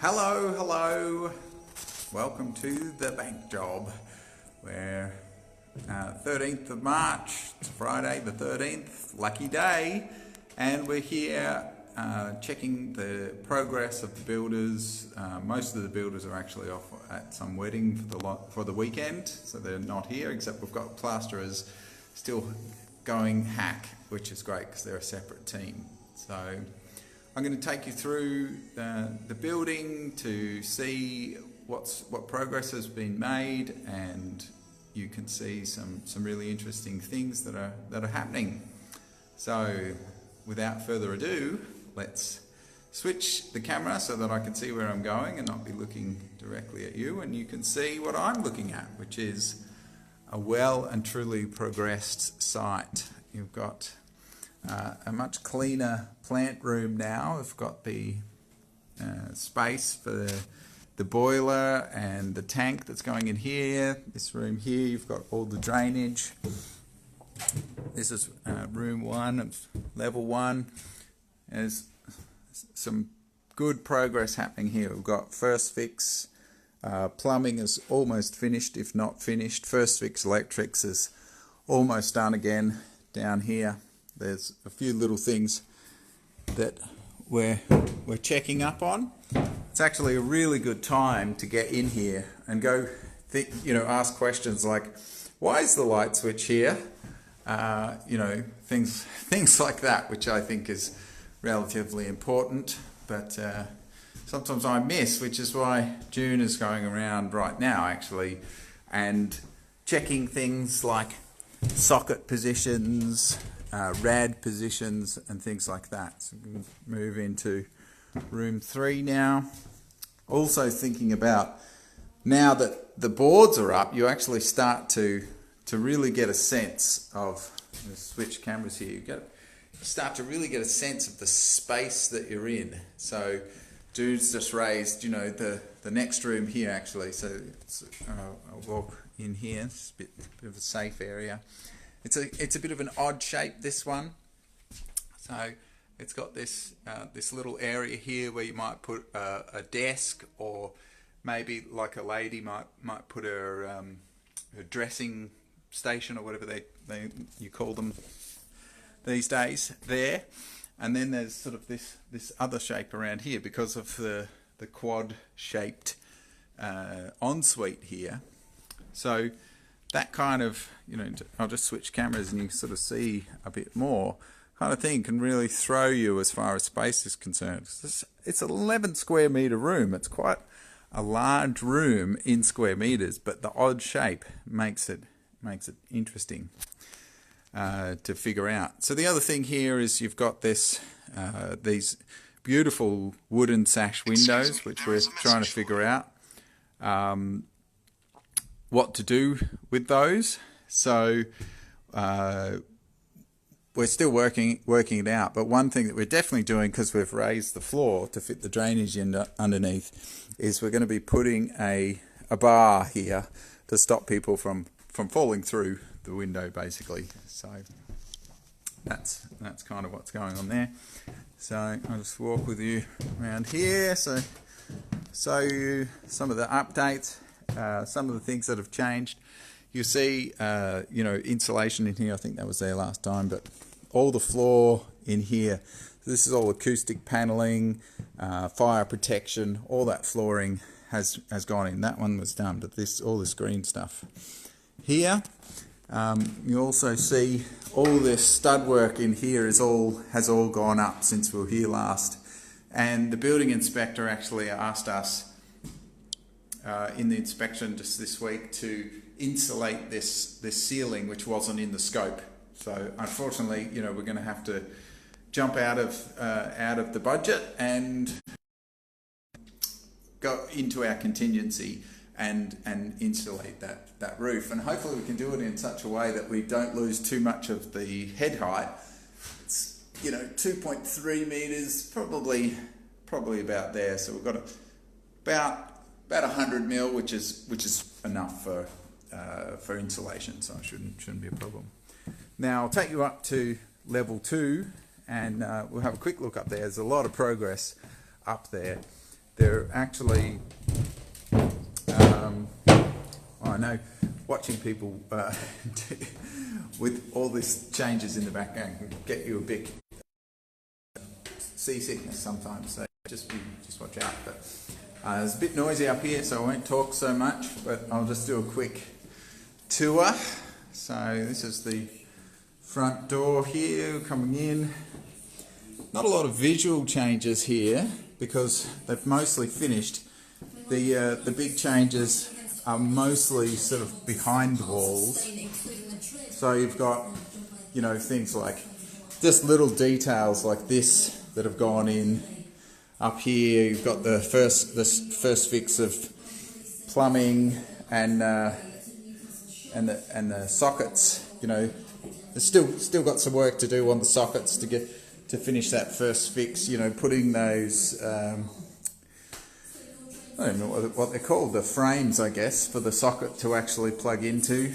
Hello, hello. Welcome to the bank job. We're 13th of March. It's Friday the 13th, lucky day, and we're here checking the progress of the builders. Most of the builders are actually off at some wedding for the weekend, so they're not here, except we've got plasterers still going hack, which is great because they're a separate team. So I'm going to take you through the building to see what progress has been made, and you can see some really interesting things that are happening. So without further ado, let's switch the camera so that I can see where I'm going and not be looking directly at you, and you can see what I'm looking at, which is a well and truly progressed site. You've got a much cleaner plant room now. We've got the space for the boiler and the tank that's going in here. This room here, you've got all the drainage. This is room 1 of level 1. There's some good progress happening here. We've got first fix. Plumbing is almost finished, if not finished. First fix electrics is almost done again down here. There's a few little things that we're checking up on. It's actually a really good time to get in here and go ask questions like, why is the light switch here? Things like that, which I think is relatively important, but sometimes I miss, which is why June is going around right now actually and checking things like socket positions, rad positions and things like that. So we can move into room 3 now. Also thinking about, now that the boards are up, you actually start to really get a sense of, switch cameras here, you start to really get a sense of the space that you're in. So Dude's just raised, the next room here actually, so I'll walk in here. It's a bit of a safe area. It's a bit of an odd shape, this one. So it's got this little area here where you might put a desk, or maybe like a lady might put her dressing station or whatever you call them these days there. And then there's sort of this other shape around here because of the quad shaped ensuite here. So that kind of, I'll just switch cameras and you sort of see a bit more, kind of thing can really throw you as far as space is concerned. It's an 11 square meter room. It's quite a large room in square meters, but the odd shape makes it interesting to figure out. So the other thing here is you've got these beautiful wooden sash windows, which we're trying to figure out what to do with those. So we're still working it out, but one thing that we're definitely doing, because we've raised the floor to fit the drainage in underneath, is we're going to be putting a bar here to stop people from falling through the window basically. So that's kind of what's going on there. So I'll just walk with you around here, so show you some of the updates, some of the things that have changed. You see, insulation in here. I think that was there last time, but all the floor in here. This is all acoustic paneling, fire protection. All that flooring has gone in. That one was done, but all this green stuff here. You also see all this stud work in here has all gone up since we were here last. And the building inspector actually asked us in the inspection just this week to insulate this ceiling, which wasn't in the scope. So unfortunately, we're going to have to jump out of the budget and go into our contingency and insulate that roof. And hopefully we can do it in such a way that we don't lose too much of the head height. It's 2.3 meters, probably about there. So we've got about 100 mil, which is enough for insulation, so it shouldn't be a problem. Now I'll take you up to level 2 and we'll have a quick look up there. There's a lot of progress up there. they're actually, I know, watching people with all these changes in the background can get you a bit seasickness sometimes, so just watch out. But it's a bit noisy up here, so I won't talk so much, but I'll just do a quick tour. So this is the front door here coming in. Not a lot of visual changes here because they've mostly finished. The big changes are mostly sort of behind walls. So you've got, you know, things like just little details like this that have gone in. Up here you've got the first fix of plumbing and the sockets. You know, there's still got some work to do on the sockets to finish that first fix. You know, putting those I don't know what they're called, the frames, I guess, for the socket to actually plug into.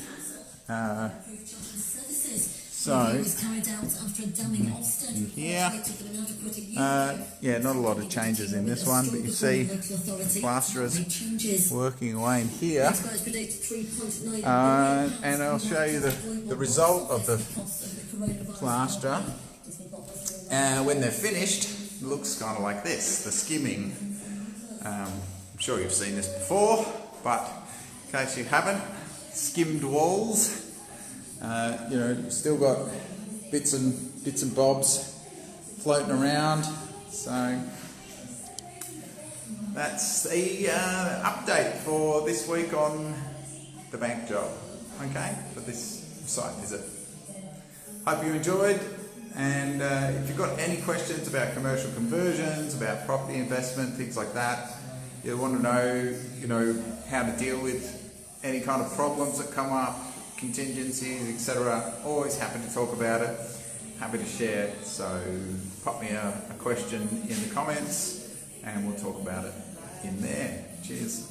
Here, yeah, not a lot of changes in this one, but you see plasterers working away in here. And I'll show you the result of the plaster. When they're finished, it looks kind of like this, the skimming. I'm sure you've seen this before, but in case you haven't, skimmed walls. You know, still got bits and bobs floating around. So that's the update for this week on the bank job. Okay, for this site visit. Hope you enjoyed. And if you've got any questions about commercial conversions, about property investment, things like that, you want to know, you know, how to deal with any kind of problems that come up, contingencies, etc. Always happy to talk about it, happy to share. So pop me a question in the comments and we'll talk about it in there. Cheers.